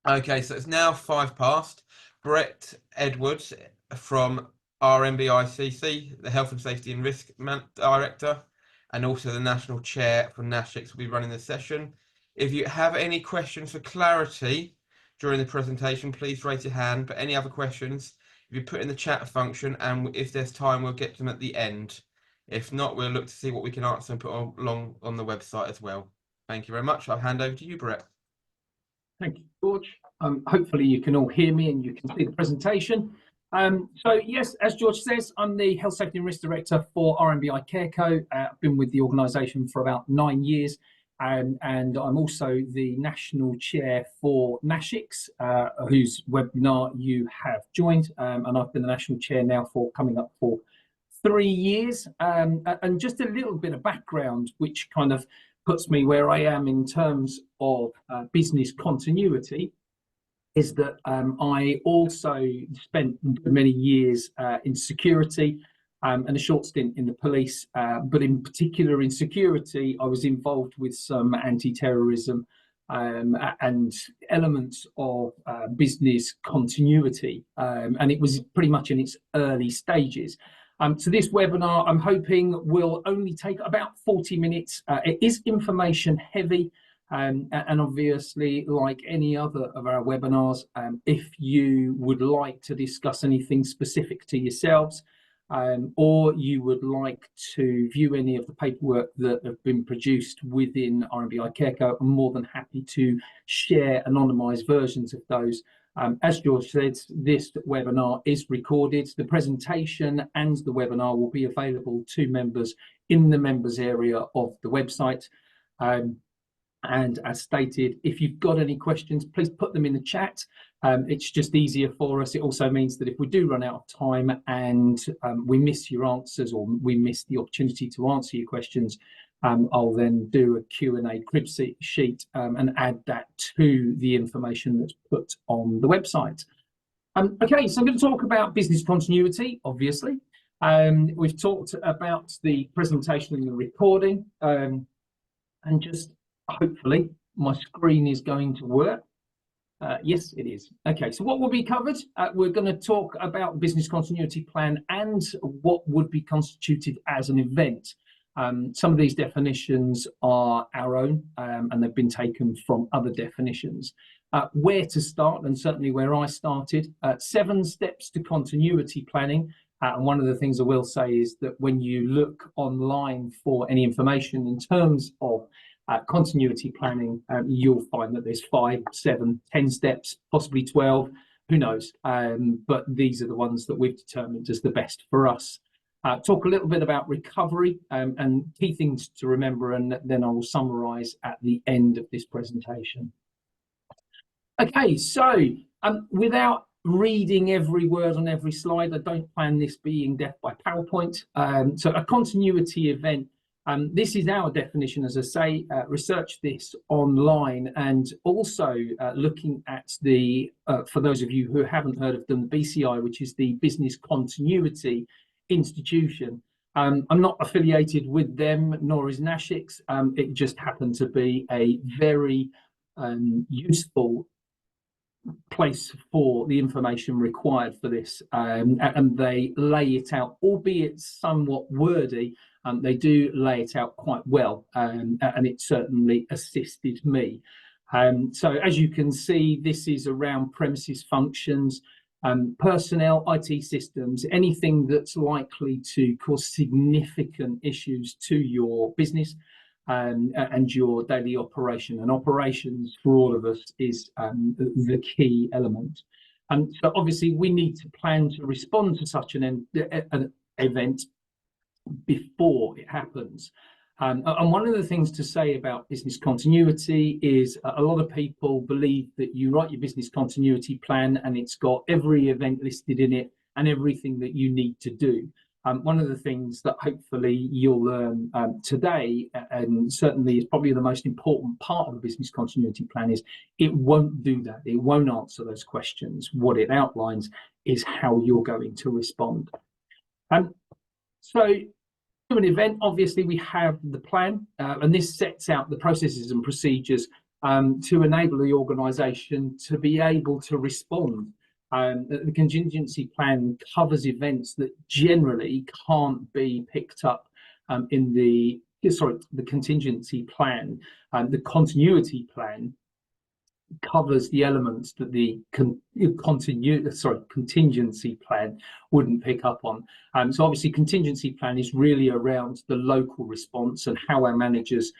Okay, so it's now 5 past. Brett Edwards from RMBI, the Health and Safety and Risk Director, and also the National Chair for NASHiCS will be running the session. If you have any questions for clarity during the presentation, please raise your hand. But any other questions, if you put in the chat function, and if there's time, we'll get to them at the end. If not, we'll look to see what we can answer and put along on the website as well. Thank you very much. I'll hand over to you, Brett. Thank you, George. Hopefully you can all hear me and you can see the presentation. So yes, as George says, I'm the Health Safety and Risk Director for RMBI Careco. I've been with the organisation for about 9 years, and I'm also the National Chair for NASHiCS, whose webinar you have joined, and I've been the National Chair now for coming up for 3 years. And just a little bit of background, which kind of puts me where I am in terms of business continuity, is that I also spent many years in security and a short stint in the police, but in particular in security, I was involved with some anti-terrorism and elements of business continuity, and it was pretty much in its early stages. So this webinar, I'm hoping, will only take about 40 minutes. It is information heavy, and obviously, like any other of our webinars, if you would like to discuss anything specific to yourselves, or you would like to view any of the paperwork that have been produced within RMBI Careco, I'm more than happy to share anonymised versions of those. As George said, this webinar is recorded. The presentation and the webinar will be available to members in the members area of the website. And as stated, if you've got any questions, please put them in the chat. It's just easier for us. It also means that if we do run out of time and we miss your answers, or we miss the opportunity to answer your questions, I'll then do a Q&A crib sheet and add that to the information that's put on the website. Okay, so I'm going to talk about business continuity, obviously. We've talked about the presentation and the recording, and just hopefully my screen is going to work. Yes, it is. Okay, so what will be covered? We're going to talk about business continuity plan and what would be constituted as an event. Some of these definitions are our own, and they've been taken from other definitions. Where to start, and certainly where I started, 7 steps to continuity planning. And one of the things I will say is that when you look online for any information in terms of continuity planning, you'll find that there's 5, 7, 10 steps, possibly 12, who knows? But these are the ones that we've determined as the best for us. Talk a little bit about recovery and key things to remember, and then I will summarise at the end of this presentation. Okay, so without reading every word on every slide, I don't plan this being death by PowerPoint. So a continuity event, this is our definition, as I say, research this online, and also looking at the, for those of you who haven't heard of them, the BCI, which is the Business Continuity Institution. I'm not affiliated with them, nor is NASHiCS. It just happened to be a very useful place for the information required for this, and they lay it out, albeit somewhat wordy. They do lay it out quite well, and it certainly assisted me. So as you can see, this is around premises functions, personnel, IT systems, anything that's likely to cause significant issues to your business and your daily operation. And operations for all of us is the key element. And so obviously we need to plan to respond to such an event before it happens. And one of the things to say about business continuity is a lot of people believe that you write your business continuity plan and it's got every event listed in it and everything that you need to do. One of the things that hopefully you'll learn today, and certainly is probably the most important part of a business continuity plan, is it won't do that. It won't answer those questions. What it outlines is how you're going to respond. So to an event, obviously we have the plan, and this sets out the processes and procedures to enable the organisation to be able to respond. The contingency plan covers events that generally can't be picked up in the contingency plan. The continuity plan covers the elements that the contingency plan wouldn't pick up on. So obviously contingency plan is really around the local response and how our managers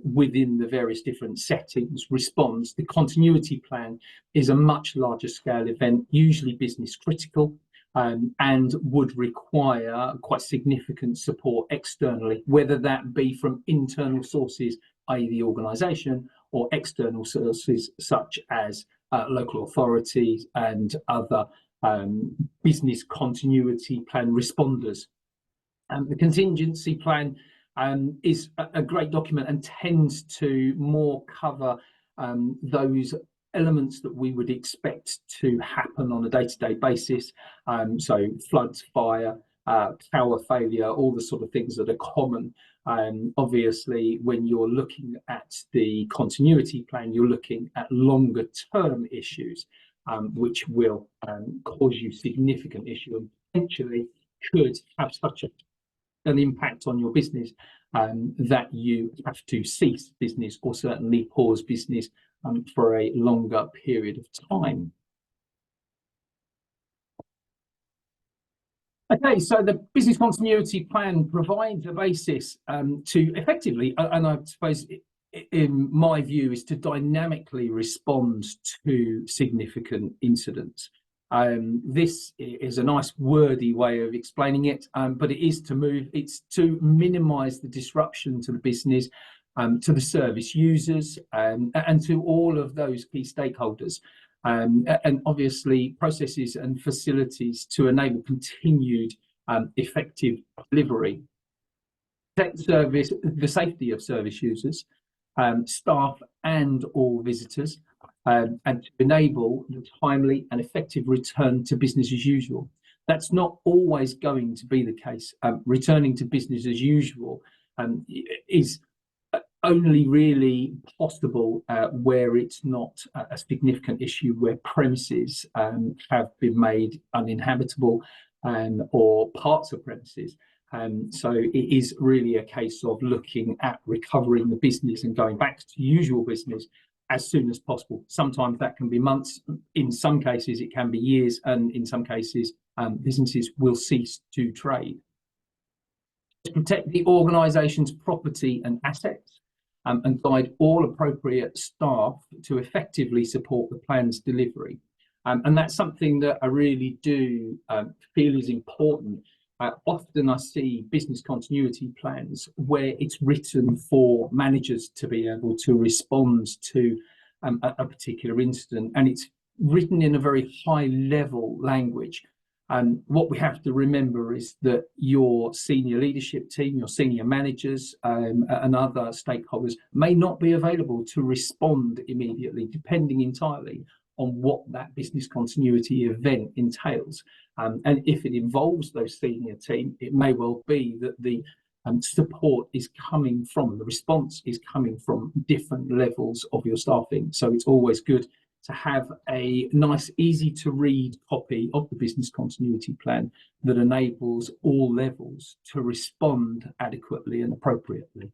within the various different settings responds. The continuity plan is a much larger scale event, usually business critical, and would require quite significant support externally, whether that be from internal sources, i.e. the organisation, or external sources such as local authorities and other business continuity plan responders. The contingency plan is a great document and tends to more cover those elements that we would expect to happen on a day-to-day basis. So floods, fire, power failure, all the sort of things that are common. Obviously, when you're looking at the continuity plan, you're looking at longer term issues, which will cause you significant issue and potentially could have such an impact on your business that you have to cease business or certainly pause business for a longer period of time. Okay, so the business continuity plan provides a basis to effectively, and I suppose in my view, is to dynamically respond to significant incidents. This is a nice wordy way of explaining it, but it's to minimise the disruption to the business, to the service users, and to all of those key stakeholders. And obviously processes and facilities to enable continued effective delivery. Protect the safety of service users, staff and all visitors, and to enable the timely and effective return to business as usual. That's not always going to be the case. Returning to business as usual is only really possible where it's not a significant issue, where premises have been made uninhabitable or parts of premises. So it is really a case of looking at recovering the business and going back to usual business as soon as possible. Sometimes that can be months, in some cases it can be years, and in some cases businesses will cease to trade. To protect the organisation's property and assets, and guide all appropriate staff to effectively support the plan's delivery. And that's something that I really do feel is important. Often I see business continuity plans where it's written for managers to be able to respond to a particular incident, and it's written in a very high level language. And what we have to remember is that your senior leadership team, your senior managers and other stakeholders may not be available to respond immediately, depending entirely on what that business continuity event entails. And if it involves those senior team, it may well be that the support is coming from, the response is coming from different levels of your staffing. So it's always good to have a nice, easy to read copy of the business continuity plan that enables all levels to respond adequately and appropriately.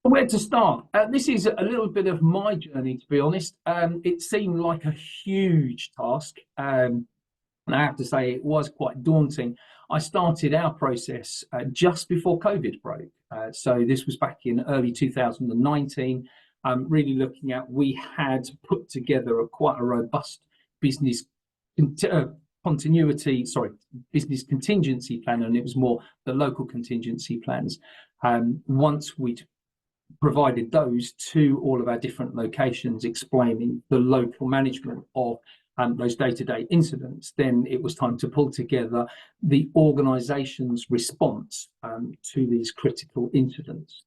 Where to start? This is a little bit of my journey, to be honest. It seemed like a huge task, and I have to say it was quite daunting. I started our process just before COVID broke. So this was back in early 2019. Really looking at, we had put together quite a robust business business contingency plan, and it was more the local contingency plans. Once we'd provided those to all of our different locations, explaining the local management of those day-to-day incidents, then it was time to pull together the organisation's response to these critical incidents.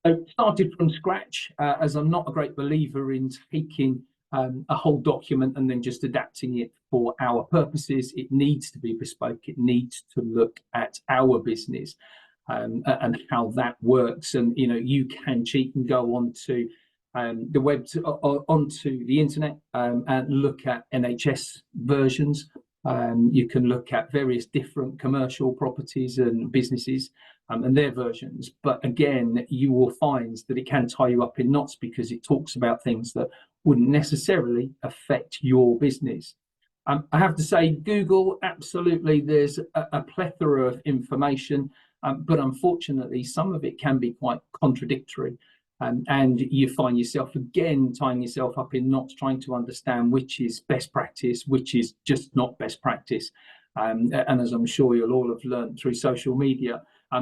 So started from scratch, as I'm not a great believer in taking a whole document and then just adapting it for our purposes. It needs to be bespoke. It needs to look at our business and how that works. And you know, you can cheat and go on to the web onto the internet and look at NHS versions. You can look at various different commercial properties and businesses and their versions. But again, you will find that it can tie you up in knots because it talks about things that wouldn't necessarily affect your business. I have to say, Google, absolutely, there's a plethora of information, but unfortunately, some of it can be quite contradictory. And you find yourself again tying yourself up in knots, trying to understand which is best practice, which is just not best practice. And as I'm sure you'll all have learned through social media,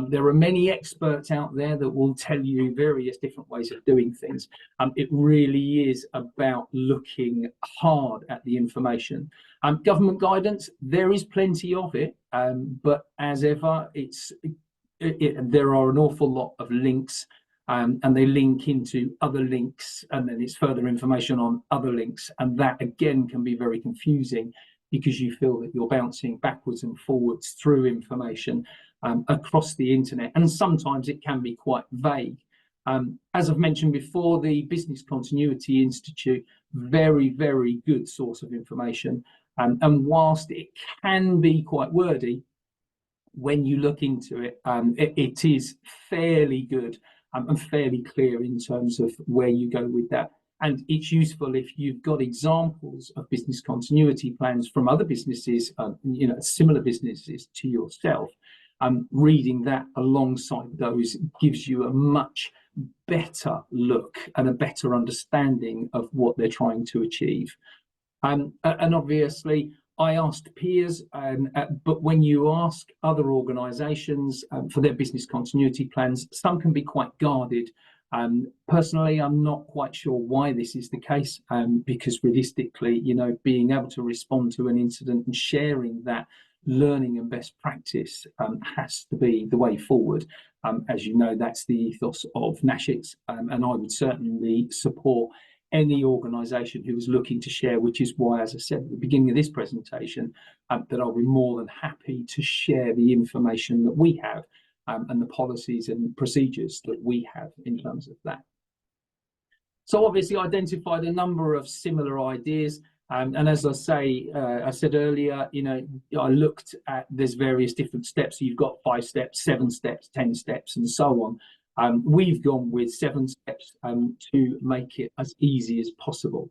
there are many experts out there that will tell you various different ways of doing things. It really is about looking hard at the information. Government guidance, there is plenty of it, but as ever, there are an awful lot of links. And they link into other links, and then it's further information on other links, and that again can be very confusing because you feel that you're bouncing backwards and forwards through information across the internet, and sometimes it can be quite vague. As I've mentioned before, the Business Continuity Institute, very, very good source of information, and whilst it can be quite wordy, when you look into it, it is fairly good and fairly clear in terms of where you go with that. And it's useful if you've got examples of business continuity plans from other businesses, similar businesses to yourself. Reading that alongside those gives you a much better look and a better understanding of what they're trying to achieve. And obviously, I asked peers, but when you ask other organisations for their business continuity plans, some can be quite guarded. Personally, I'm not quite sure why this is the case, because realistically, being able to respond to an incident and sharing that learning and best practice has to be the way forward. As you know, that's the ethos of NASHiCS, and I would certainly support any organisation who is looking to share, which is why, as I said at the beginning of this presentation, that I'll be more than happy to share the information that we have and the policies and procedures that we have in terms of that. So obviously identified a number of similar ideas. And as I said earlier, I looked at, there's various different steps. So you've got 5 steps, 7 steps, 10 steps, and so on. We've gone with 7 steps to make it as easy as possible.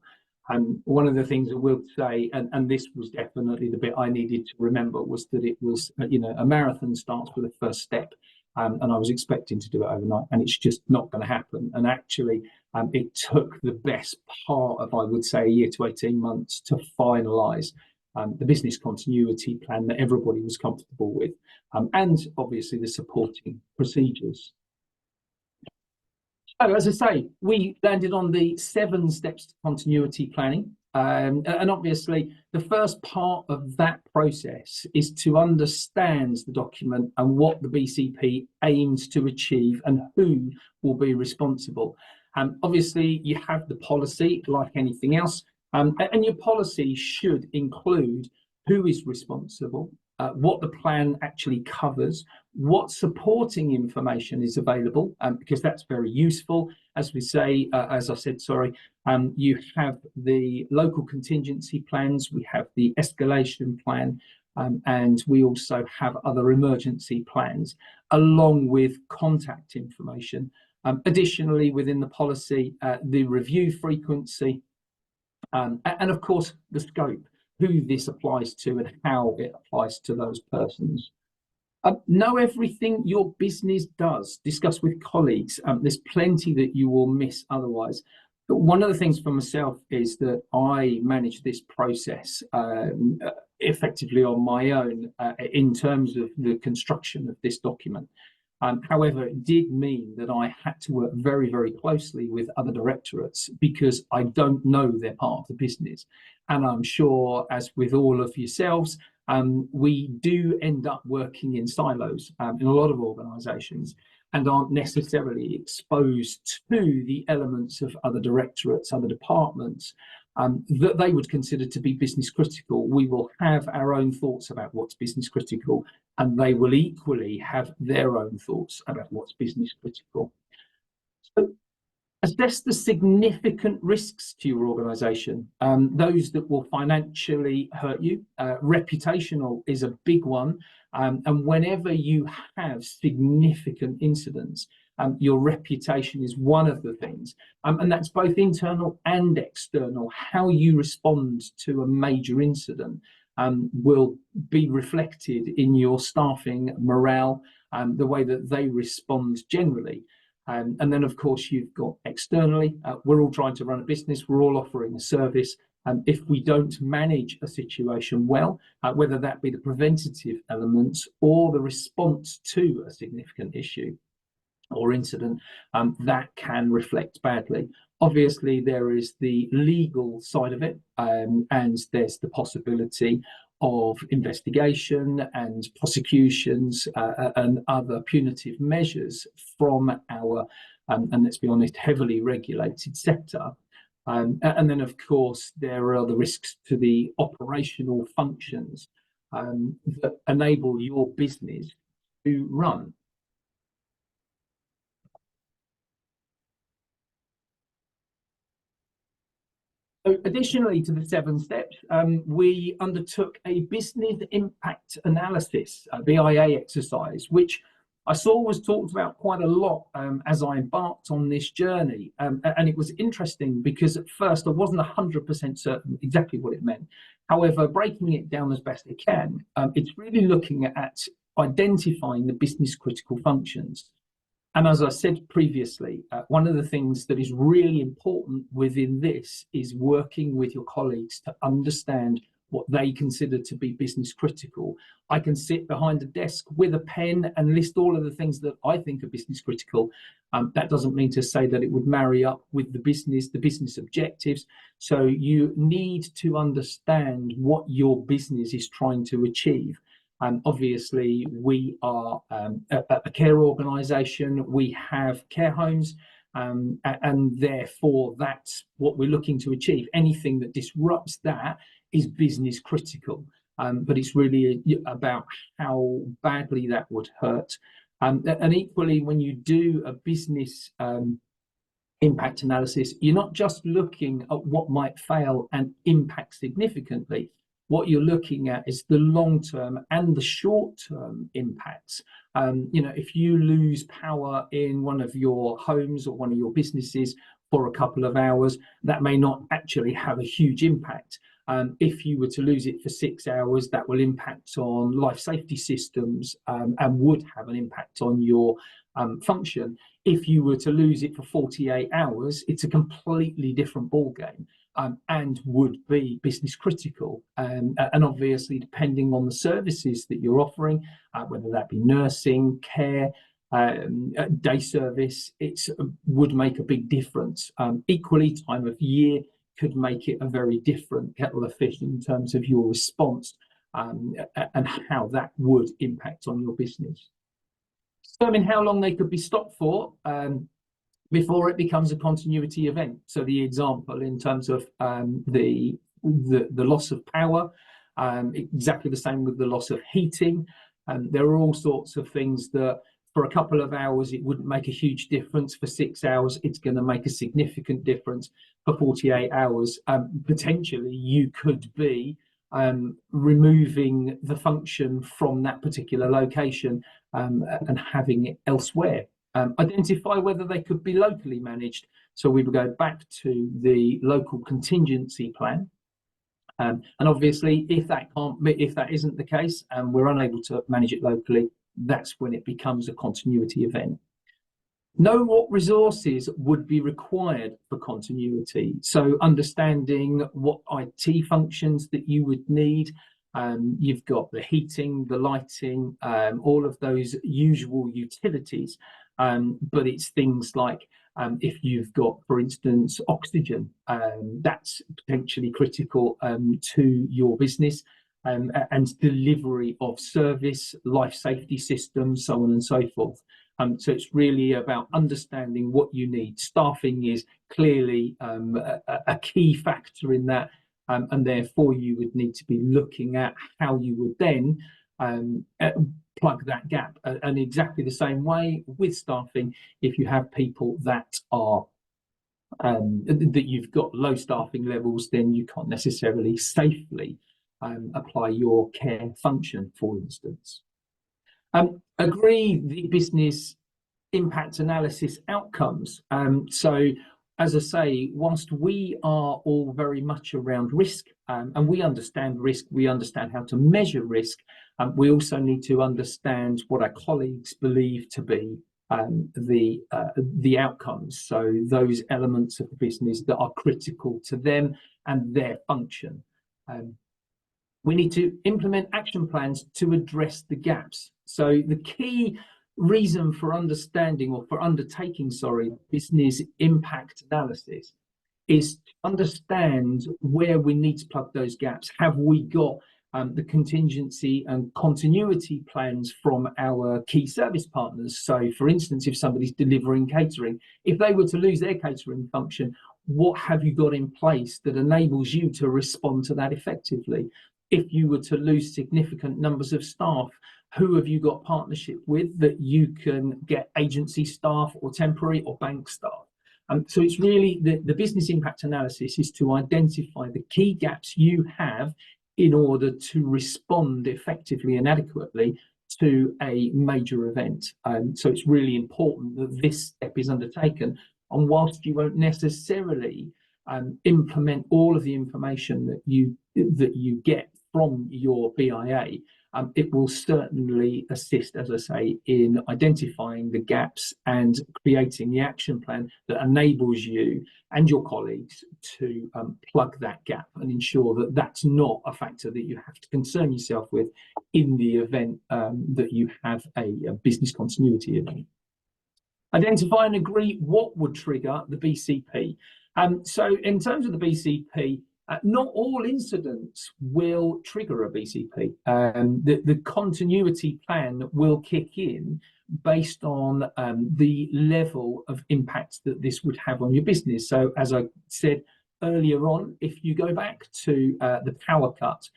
One of the things I will say, and this was definitely the bit I needed to remember, was that it was, a marathon starts with the first step. And I was expecting to do it overnight, and it's just not going to happen. And actually, it took the best part of, I would say, a year to 18 months to finalise the business continuity plan that everybody was comfortable with, and obviously the supporting procedures. So, as I say, we landed on the 7 steps to continuity planning. And obviously, the first part of that process is to understand the document and what the BCP aims to achieve and who will be responsible. Obviously, you have the policy like anything else, and your policy should include who is responsible, what the plan actually covers, what supporting information is available, because that's very useful. As I said, you have the local contingency plans, we have the escalation plan, and we also have other emergency plans, along with contact information. Additionally, within the policy, the review frequency, and of course, the scope, who this applies to and how it applies to those persons. Know everything your business does. Discuss with colleagues. There's plenty that you will miss otherwise. But one of the things for myself is that I manage this process effectively on my own in terms of the construction of this document. However, it did mean that I had to work very, very closely with other directorates because I don't know their part of the business. And I'm sure, as with all of yourselves, we do end up working in silos in a lot of organisations and aren't necessarily exposed to the elements of other directorates, other departments that they would consider to be business critical. We will have our own thoughts about what's business critical, and they will equally have their own thoughts about what's business critical. So Assess the significant risks to your organisation, those that will financially hurt you. Reputational is a big one, and whenever you have significant incidents, your reputation is one of the things, and that's both internal and external. How you respond to a major incident will be reflected in your staffing morale, the way that they respond generally. And then, of course, you've got externally, we're all trying to run a business, we're all offering a service. And if we don't manage a situation well, whether that be the preventative elements or the response to a significant issue or incident, that can reflect badly. Obviously, there is the legal side of it, and there's the possibility of investigation and prosecutions and other punitive measures from our, and let's be honest, heavily regulated sector. And then, of course, there are the risks to the operational functions that enable your business to run. So additionally to the 7 steps, we undertook a business impact analysis, a BIA exercise, which I saw was talked about quite a lot as I embarked on this journey. And it was interesting because at first I wasn't 100% certain exactly what it meant. However, breaking it down as best I can, it's really looking at identifying the business critical functions. And as I said previously, one of the things that is really important within this is working with your colleagues to understand what they consider to be business critical. I can sit behind a desk with a pen and list all of the things that I think are business critical. That doesn't mean to say that it would marry up with the business objectives. So you need to understand what your business is trying to achieve. Obviously, we are a care organisation, we have care homes, and therefore that's what we're looking to achieve. Anything that disrupts that is business critical, but it's really about how badly that would hurt. And equally, when you do a business impact analysis, you're not just looking at what might fail and impact significantly. What you're looking at is the long-term and the short-term impacts. If you lose power in one of your homes or one of your businesses for a couple of hours, that may not actually have a huge impact. If you were to lose it for 6 hours, that will impact on life safety systems and would have an impact on your function. If you were to lose it for 48 hours, it's a completely different ballgame. And would be business critical. And obviously, depending on the services that you're offering, whether that be nursing, care, day service, it would make a big difference. Equally, time of year could make it a very different kettle of fish in terms of your response and how that would impact on your business. Determine how long they could be stopped for. Before it becomes a continuity event. So the example in terms of the loss of power, exactly the same with the loss of heating. There are all sorts of things that for a couple of hours it wouldn't make a huge difference. For 6 hours it's going to make a significant difference. For 48 hours potentially you could be removing the function from that particular location and having it elsewhere. Identify whether they could be locally managed. So we would go back to the local contingency plan. And obviously, if that isn't the case and we're unable to manage it locally, that's when it becomes a continuity event. Know what resources would be required for continuity. So understanding what IT functions that you would need. You've got the heating, the lighting, all of those usual utilities. But it's things like if you've got, for instance, oxygen, that's potentially critical to your business, and delivery of service, life safety systems, so on and so forth. So it's really about understanding what you need. Staffing is clearly a key factor in that, and therefore you would need to be looking at how you would then plug that gap. And exactly the same way with staffing, if you have people that are that you've got low staffing levels, then you can't necessarily safely apply your care function, for instance. Agree the business impact analysis outcomes. So, as I say, whilst we are all very much around risk, and we understand risk, we understand how to measure risk, we also need to understand what our colleagues believe to be the outcomes. So those elements of the business that are critical to them and their function. We need to implement action plans to address the gaps. So the key reason for understanding, or for undertaking, business impact analysis is to understand where we need to plug those gaps. Have we got the contingency and continuity plans from our key service partners? So, for instance, if somebody's delivering catering, if they were to lose their catering function, what have you got in place that enables you to respond to that effectively? If you were to lose significant numbers of staff, who have you got partnership with that you can get agency staff or temporary or bank staff? So it's really the business impact analysis is to identify the key gaps you have in order to respond effectively and adequately to a major event. So it's really important that this step is undertaken. And whilst you won't necessarily implement all of the information that you get from your BIA, it will certainly assist, as I say, in identifying the gaps and creating the action plan that enables you and your colleagues to plug that gap and ensure that that's not a factor that you have to concern yourself with in the event that you have a business continuity event. Identify and agree what would trigger the BCP. So in terms of the BCP, not all incidents will trigger a BCP. The continuity plan will kick in based on the level of impact that this would have on your business. So as I said earlier on, if you go back to the power cut,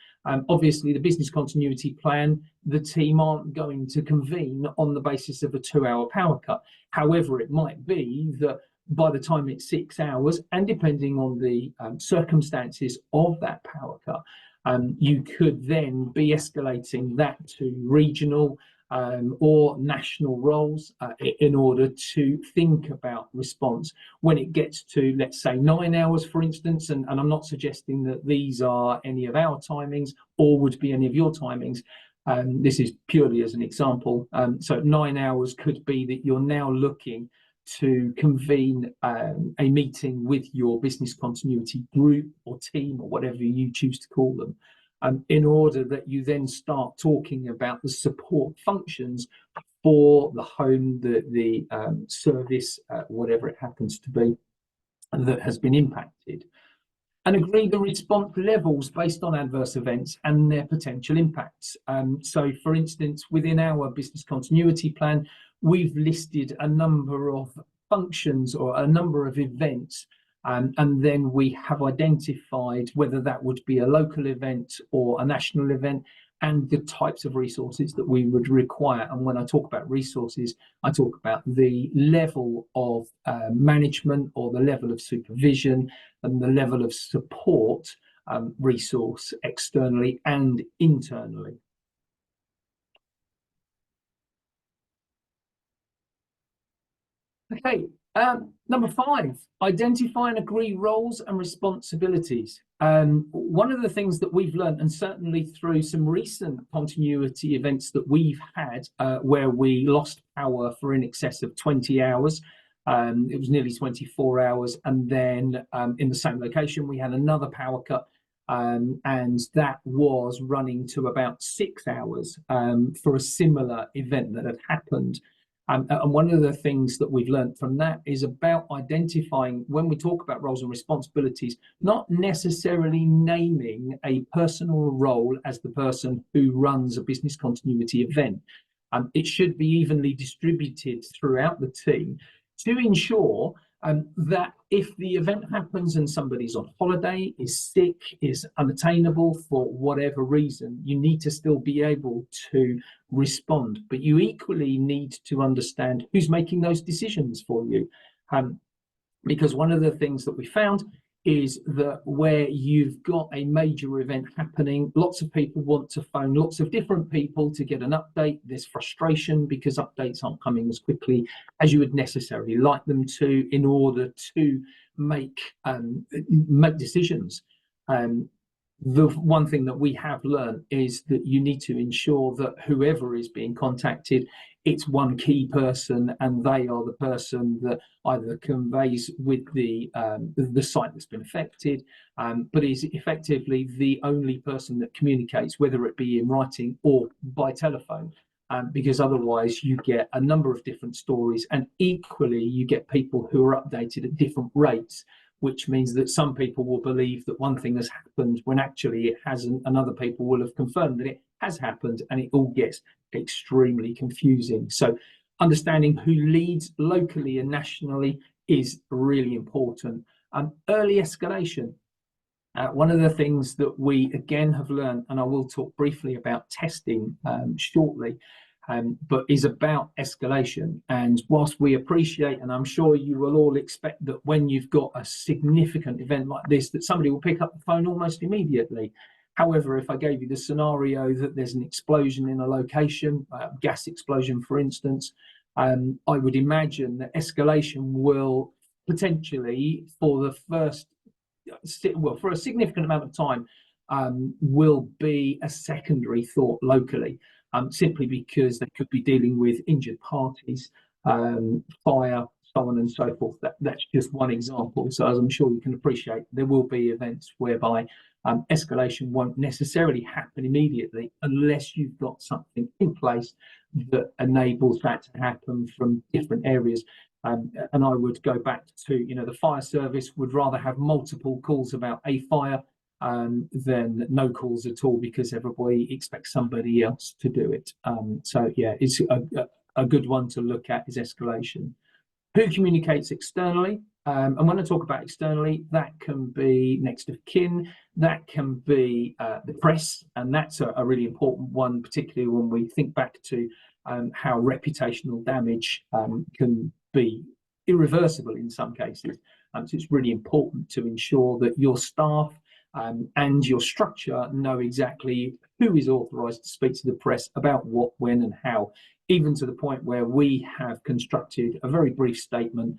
obviously the business continuity plan, the team aren't going to convene on the basis of a 2-hour power cut. However, it might be that by the time it's 6 hours, and depending on the circumstances of that power cut, you could then be escalating that to regional or national roles in order to think about response. When it gets to, let's say, 9 hours, for instance, and I'm not suggesting that these are any of our timings or would be any of your timings, this is purely as an example. So 9 hours could be that you're now looking to convene a meeting with your business continuity group or team or whatever you choose to call them, in order that you then start talking about the support functions for the home, the service, whatever it happens to be, that has been impacted. And agree the response levels based on adverse events and their potential impacts. So, for instance, within our business continuity plan, we've listed a number of functions or a number of events, and then we have identified whether that would be a local event or a national event and the types of resources that we would require. And when I talk about resources, I talk about the level of management or the level of supervision and the level of support resource externally and internally. Okay, number 5, identify and agree roles and responsibilities. One of the things that we've learned, and certainly through some recent continuity events that we've had, where we lost power for in excess of 20 hours, it was nearly 24 hours, and then in the same location we had another power cut, and that was running to about 6 hours for a similar event that had happened. And one of the things that we've learned from that is about identifying, when we talk about roles and responsibilities, not necessarily naming a personal role as the person who runs a business continuity event. It should be evenly distributed throughout the team to ensure that if the event happens and somebody's on holiday, is sick, is unattainable for whatever reason, you need to still be able to respond. But you equally need to understand who's making those decisions for you. Because one of the things that we found is that where you've got a major event happening, lots of people want to phone lots of different people to get an update. There's frustration because updates aren't coming as quickly as you would necessarily like them to in order to make decisions. The one thing that we have learned is that you need to ensure that whoever is being contacted, it's one key person, and they are the person that either conveys with the site that's been affected, but is effectively the only person that communicates, whether it be in writing or by telephone. Because otherwise you get a number of different stories, and equally you get people who are updated at different rates, which means that some people will believe that one thing has happened when actually it hasn't, and other people will have confirmed that it has happened, and it all gets extremely confusing. So understanding who leads locally and nationally is really important. Early escalation. One of the things that we again have learned, and I will talk briefly about testing shortly, but is about escalation. And whilst we appreciate, and I'm sure you will all expect that when you've got a significant event like this, that somebody will pick up the phone almost immediately. However, if I gave you the scenario that there's an explosion in a location, gas explosion, for instance, I would imagine that escalation will potentially, for a significant amount of time, will be a secondary thought locally. Simply because they could be dealing with injured parties, fire, so on and so forth. That's just one example. So as I'm sure you can appreciate, there will be events whereby escalation won't necessarily happen immediately unless you've got something in place that enables that to happen from different areas. And I would go back to, the fire service would rather have multiple calls about a fire than no calls at all, because everybody expects somebody else to do it. So yeah, it's a good one to look at is escalation. Who communicates externally? And when I talk about externally, that can be next of kin, that can be the press, and that's a really important one, particularly when we think back to how reputational damage can be irreversible in some cases. So it's really important to ensure that your staff and your structure know exactly who is authorised to speak to the press about what, when and how, even to the point where we have constructed a very brief statement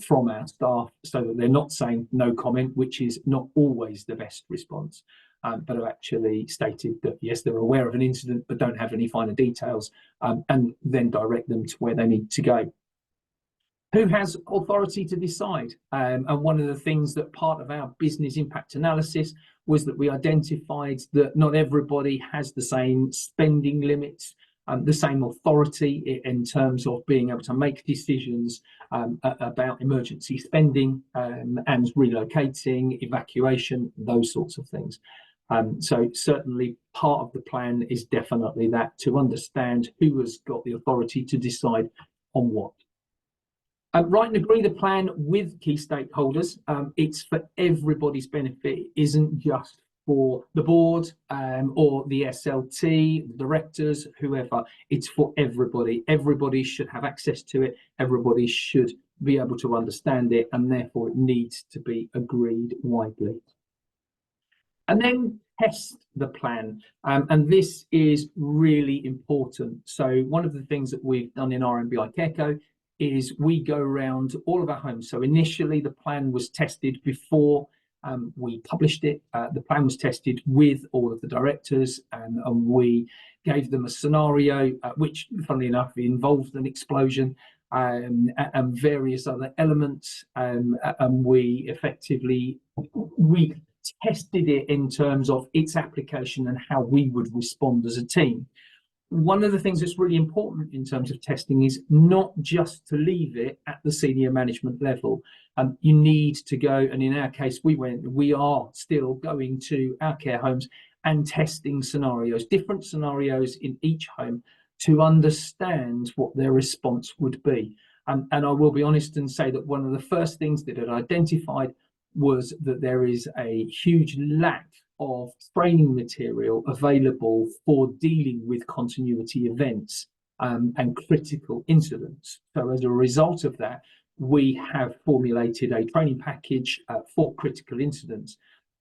from our staff so that they're not saying no comment, which is not always the best response, but have actually stated that yes, they're aware of an incident but don't have any finer details, and then direct them to where they need to go. Who has authority to decide? And one of the things that part of our business impact analysis was that we identified that not everybody has the same spending limits, the same authority in terms of being able to make decisions about emergency spending and relocating, evacuation, those sorts of things. So certainly part of the plan is definitely that, to understand who has got the authority to decide on what. Write and agree the plan with key stakeholders. It's for everybody's benefit. It isn't just for the board or the SLT, the directors, whoever. It's for everybody. Everybody should have access to it. Everybody should be able to understand it, and therefore it needs to be agreed widely. And then test the plan. And this is really important. So one of the things that we've done in RMBI Careco is we go around all of our homes. So initially the plan was tested before we published it. The plan was tested with all of the directors, and we gave them a scenario which, funnily enough, involved an explosion and various other elements. And we tested it in terms of its application and how we would respond as a team. One of the things that's really important in terms of testing is not just to leave it at the senior management level. You need to go, and in our case, we are still going to our care homes and testing scenarios, different scenarios in each home, to understand what their response would be. And I will be honest and say that one of the first things that it identified was that there is a huge lack of training material available for dealing with continuity events and critical incidents. So as a result of that, we have formulated a training package for critical incidents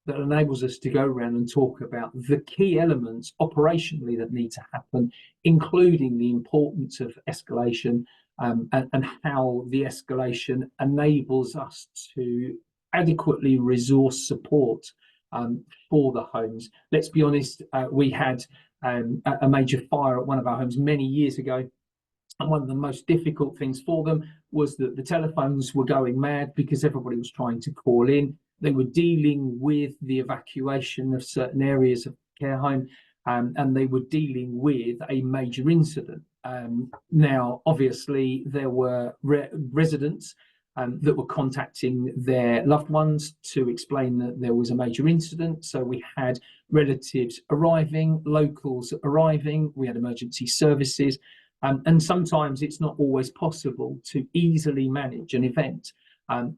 that enables us to go around and talk about the key elements operationally that need to happen, including the importance of escalation, and how the escalation enables us to adequately resource support for the homes. Let's be honest, we had a major fire at one of our homes many years ago, and one of the most difficult things for them was that the telephones were going mad because everybody was trying to call in. They were dealing with the evacuation of certain areas of the care home, and they were dealing with a major incident. Now, obviously, there were residents that were contacting their loved ones to explain that there was a major incident. So we had relatives arriving, locals arriving, we had emergency services, and sometimes it's not always possible to easily manage an event.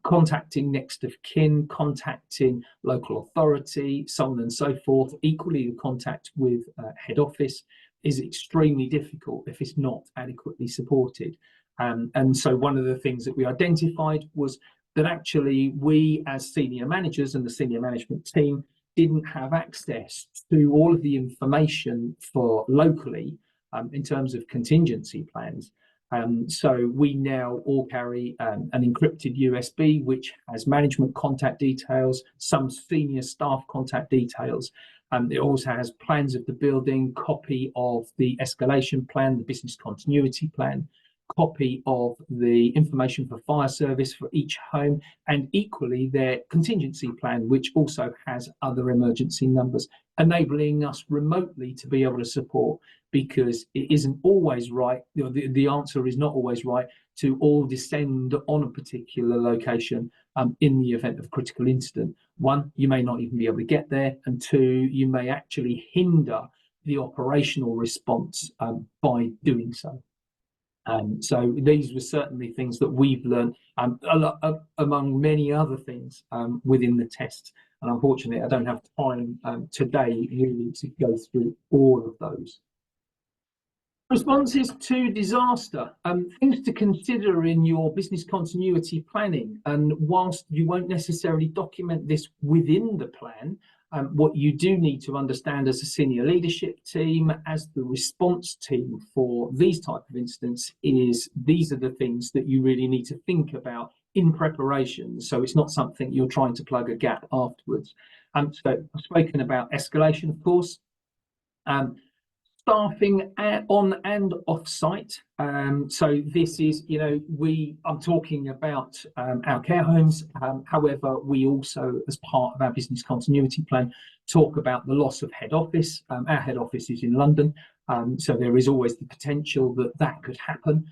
Contacting next of kin, contacting local authority, so on and so forth. Equally, the contact with head office is extremely difficult if it's not adequately supported. And so one of the things that we identified was that actually we as senior managers and the senior management team didn't have access to all of the information for locally in terms of contingency plans. So we now all carry an encrypted USB, which has management contact details, some senior staff contact details. It also has plans of the building, copy of the escalation plan, the business continuity plan, copy of the information for fire service for each home, and equally their contingency plan, which also has other emergency numbers, enabling us remotely to be able to support, because it isn't always right, the answer is not always right to all descend on a particular location in the event of critical incident. One, you may not even be able to get there, and two, you may actually hinder the operational response by doing so. So these were certainly things that we've learned among many other things within the test. And unfortunately, I don't have time today really to go through all of those. Responses to disaster, things to consider in your business continuity planning. And whilst you won't necessarily document this within the plan, what you do need to understand as a senior leadership team, as the response team for these type of incidents, is these are the things that you really need to think about in preparation. So it's not something you're trying to plug a gap afterwards. So I've spoken about escalation, of course. Staffing on and off site. So this is, I'm talking about our care homes. However, we also, as part of our business continuity plan, talk about the loss of head office. Our head office is in London. So there is always the potential that that could happen,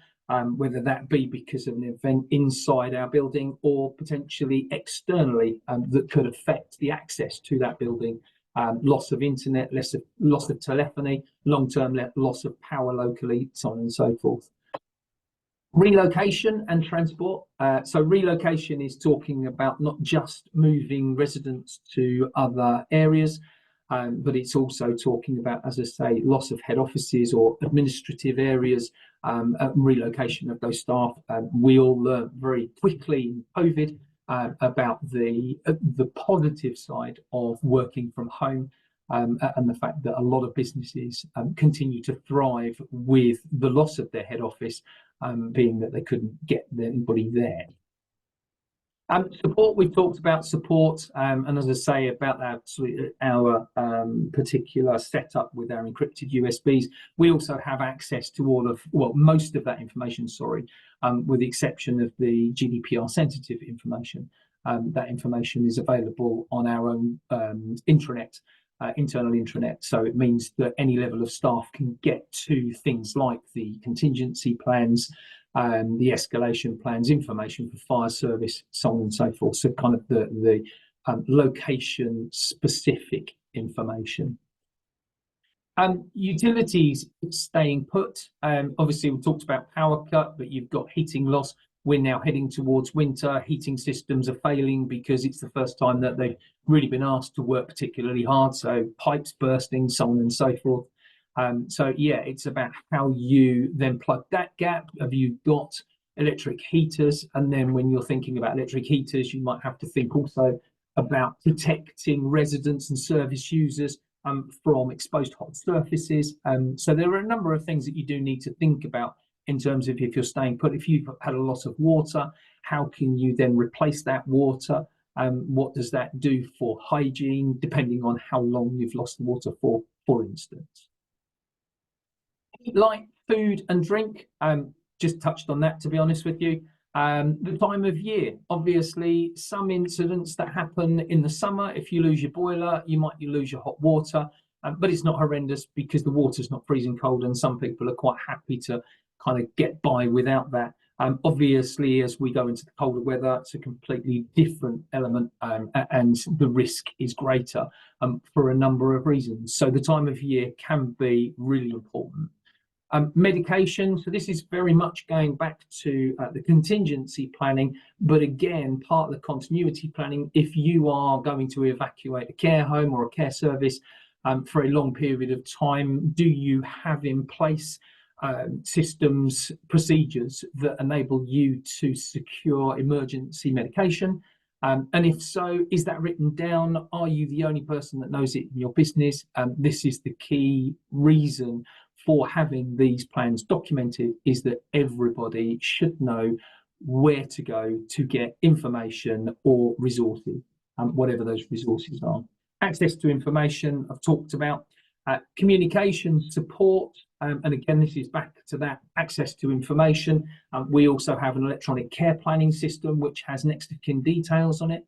whether that be because of an event inside our building or potentially externally that could affect the access to that building. Loss of internet, loss of telephony, long-term loss of power locally, so on and so forth. Relocation and transport. So relocation is talking about not just moving residents to other areas, but it's also talking about, as I say, loss of head offices or administrative areas, relocation of those staff. We all learned very quickly in COVID about the positive side of working from home, and the fact that a lot of businesses continue to thrive with the loss of their head office, being that they couldn't get anybody there. Support, we've talked about support, and as I say, about our particular setup with our encrypted USBs. We also have access to all of, well, most of that information, with the exception of the GDPR sensitive information. That information is available on our own intranet, internal intranet. So it means that any level of staff can get to things like the contingency plans, the escalation plans, information for fire service, so on and so forth. So kind of the location specific information. Utilities staying put. Obviously, we talked about power cut, but you've got heating loss. We're now heading towards winter. Heating systems are failing because it's the first time that they've really been asked to work particularly hard. So pipes bursting, so on and so forth. So yeah, it's about how you then plug that gap. Have you got electric heaters. And then when you're thinking about electric heaters, you might have to think also about protecting residents and service users from exposed hot surfaces. So there are a number of things that you do need to think about in terms of if you're staying put. If you've had a lot of water, how can you then replace that water? What does that do for hygiene, depending on how long you've lost the water for instance? Light, food and drink, just touched on that, to be honest with you. The time of year, obviously, some incidents that happen in the summer, if you lose your boiler, you might lose your hot water, but it's not horrendous because the water's not freezing cold, and some people are quite happy to kind of get by without that. Obviously, as we go into the colder weather, it's a completely different element, and the risk is greater for a number of reasons. So the time of year can be really important. Medication, so this is very much going back to the contingency planning, but again, part of the continuity planning. If you are going to evacuate a care home or a care service for a long period of time, do you have in place systems, procedures that enable you to secure emergency medication? And if so, is that written down? Are you the only person that knows it in your business? This is the key reason for having these plans documented, is that everybody should know where to go to get information or resources, whatever those resources are. Access to information, I've talked about. Communication support, and again, this is back to that access to information. We also have an electronic care planning system which has next of kin details on it.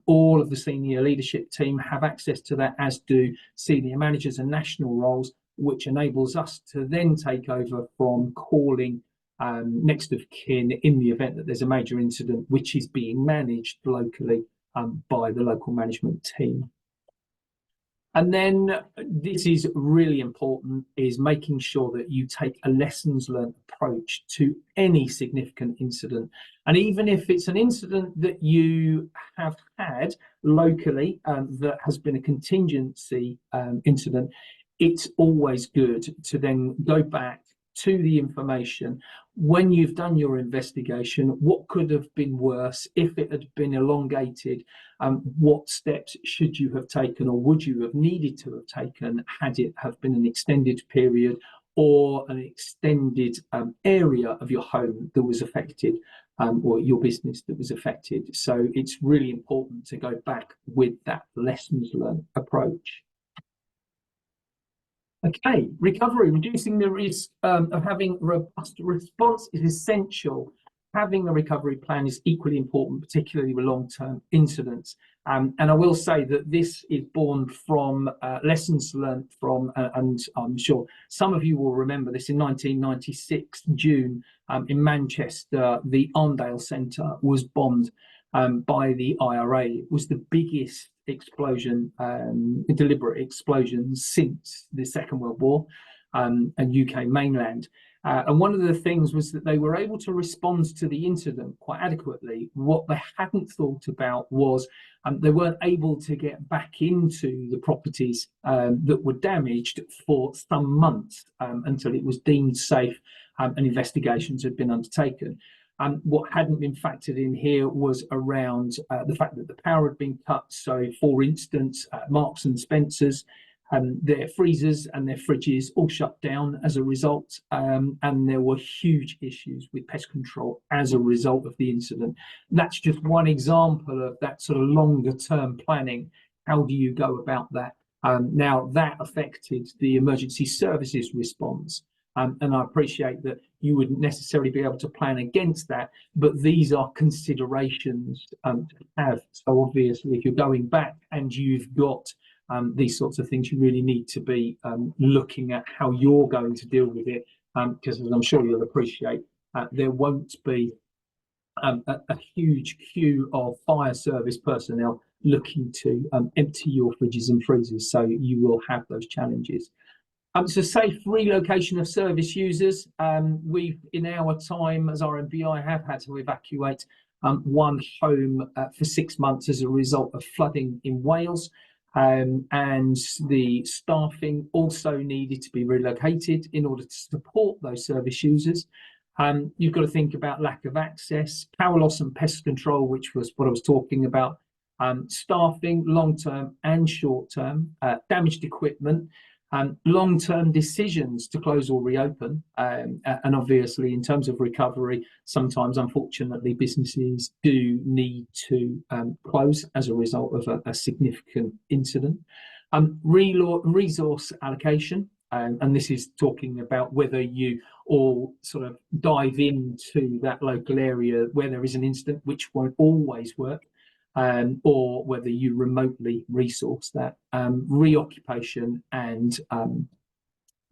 All of the senior leadership team have access to that, as do senior managers and national roles, which enables us to then take over from calling next of kin in the event that there's a major incident, which is being managed locally by the local management team. And then this is really important, is making sure that you take a lessons learned approach to any significant incident. And even if it's an incident that you have had locally that has been a contingency incident, it's always good to then go back to the information when you've done your investigation. What could have been worse if it had been elongated? What steps should you have taken, or would you have needed to have taken had it have been an extended period or an extended area of your home that was affected, or your business that was affected? So it's really important to go back with that lessons learned approach. Okay, recovery, reducing the risk of having a robust response is essential. Having a recovery plan is equally important, particularly with long-term incidents. And I will say that this is born from lessons learned from, and I'm sure some of you will remember this, in 1996, June, in Manchester, the Arndale Centre was bombed by the IRA. It was the biggest explosion, deliberate explosion since the Second World War, and UK mainland. And one of the things was that they were able to respond to the incident quite adequately. What they hadn't thought about was they weren't able to get back into the properties that were damaged for some months until it was deemed safe and investigations had been undertaken. What hadn't been factored in here was around the fact that the power had been cut. So, for instance, Marks and Spencer's, their freezers and their fridges all shut down as a result, and there were huge issues with pest control as a result of the incident. That's just one example of that sort of longer term planning. How do you go about that? Now, that affected the emergency services response. And I appreciate that you wouldn't necessarily be able to plan against that, but these are considerations to have. So obviously, if you're going back and you've got these sorts of things, you really need to be looking at how you're going to deal with it, because as I'm sure you'll appreciate, there won't be a huge queue of fire service personnel looking to empty your fridges and freezers, so you will have those challenges. So safe relocation of service users. We've, in our time as RMBI, have had to evacuate one home for 6 months as a result of flooding in Wales. And the staffing also needed to be relocated in order to support those service users. You've got to think about lack of access, power loss and pest control, which was what I was talking about, staffing, long-term and short-term, damaged equipment, long-term decisions to close or reopen, and obviously in terms of recovery, sometimes unfortunately businesses do need to close as a result of a significant incident. Resource allocation, and this is talking about whether you all sort of dive into that local area where there is an incident, which won't always work, or whether you remotely resource that, reoccupation and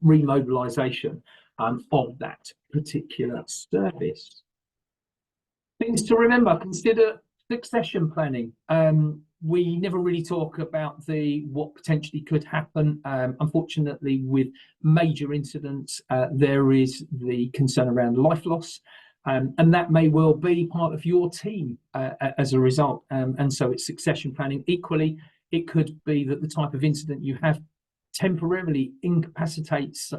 remobilisation of that particular service. Things to remember: consider succession planning. We never really talk about what potentially could happen. Unfortunately, with major incidents, there is the concern around life loss, and that may well be part of your team as a result. And so it's succession planning. Equally, it could be that the type of incident you have temporarily incapacitates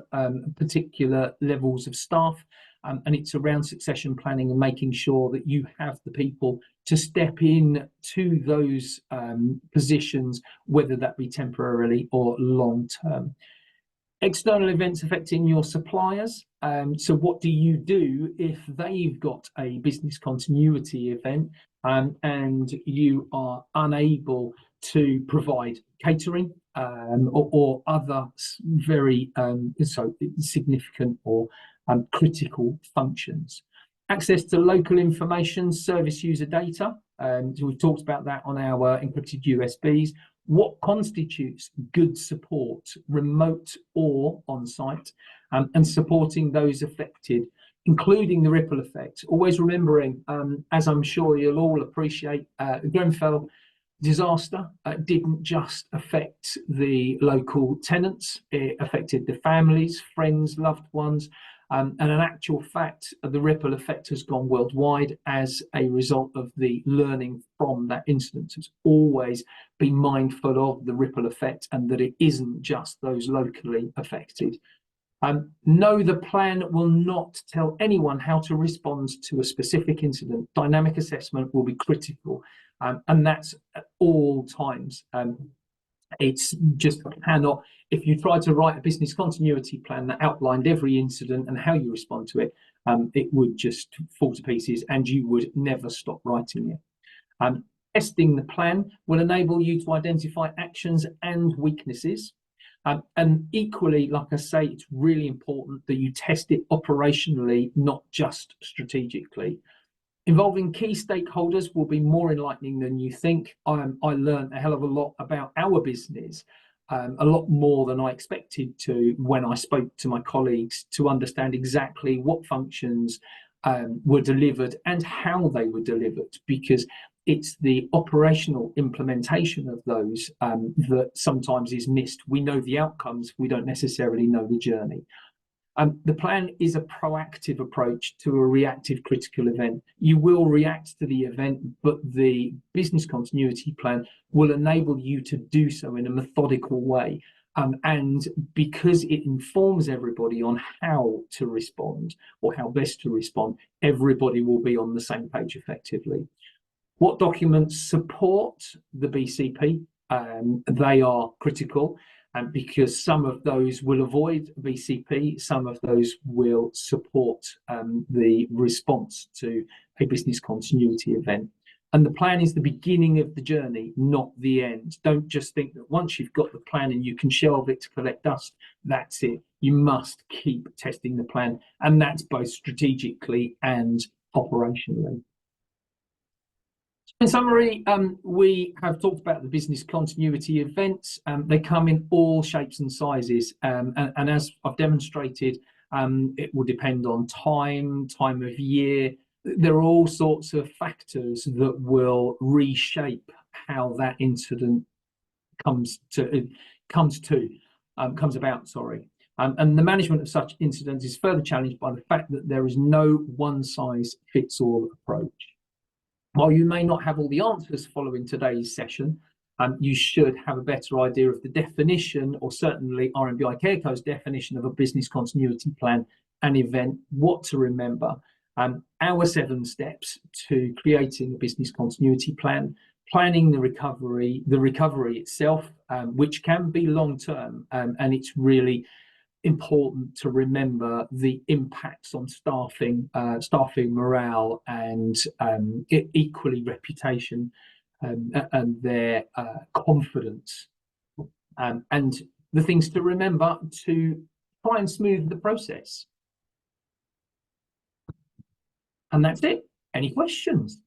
particular levels of staff, and it's around succession planning and making sure that you have the people to step in to those positions, whether that be temporarily or long term. External events affecting your suppliers. So what do you do if they've got a business continuity event and you are unable to provide catering or other very significant or critical functions? Access to local information, service user data. So we've talked about that on our encrypted USBs. What constitutes good support, remote or on-site, and supporting those affected, including the ripple effect. Always remembering, as I'm sure you'll all appreciate, the Grenfell disaster didn't just affect the local tenants, it affected the families, friends, loved ones, and in actual fact, the ripple effect has gone worldwide as a result of the learning from that incident. So always be mindful of the ripple effect and that it isn't just those locally affected. Know the plan will not tell anyone how to respond to a specific incident. Dynamic assessment will be critical, and that's at all times. It's just cannot, if you try to write a business continuity plan that outlined every incident and how you respond to it, it would just fall to pieces and you would never stop writing it. Testing the plan will enable you to identify actions and weaknesses. And equally, like I say, it's really important that you test it operationally, not just strategically. Involving key stakeholders will be more enlightening than you think. I learned a hell of a lot about our business, a lot more than I expected to when I spoke to my colleagues to understand exactly what functions were delivered and how they were delivered, because it's the operational implementation of those that sometimes is missed. We know the outcomes, we don't necessarily know the journey. The plan is a proactive approach to a reactive critical event. You will react to the event, but the business continuity plan will enable you to do so in a methodical way. And because it informs everybody on how to respond or how best to respond, everybody will be on the same page effectively. What documents support the BCP? They are critical. And because some of those will avoid BCP, some of those will support the response to a business continuity event. And the plan is the beginning of the journey, not the end. Don't just think that once you've got the plan and you can shelve it to collect dust, that's it. You must keep testing the plan, and that's both strategically and operationally. In summary, we have talked about the business continuity events. They come in all shapes and sizes, and as I've demonstrated, it will depend on time of year. There are all sorts of factors that will reshape how that incident comes about. And the management of such incidents is further challenged by the fact that there is no one-size-fits-all approach. While you may not have all the answers following today's session, you should have a better idea of the definition, or certainly RMBI Careco's definition of a business continuity plan an event, what to remember, our 7 steps to creating a business continuity plan, planning the recovery itself, which can be long term, and it's really important to remember the impacts on staffing morale, and equally reputation, and their confidence, and the things to remember to try and smooth the process. And that's it. Any questions?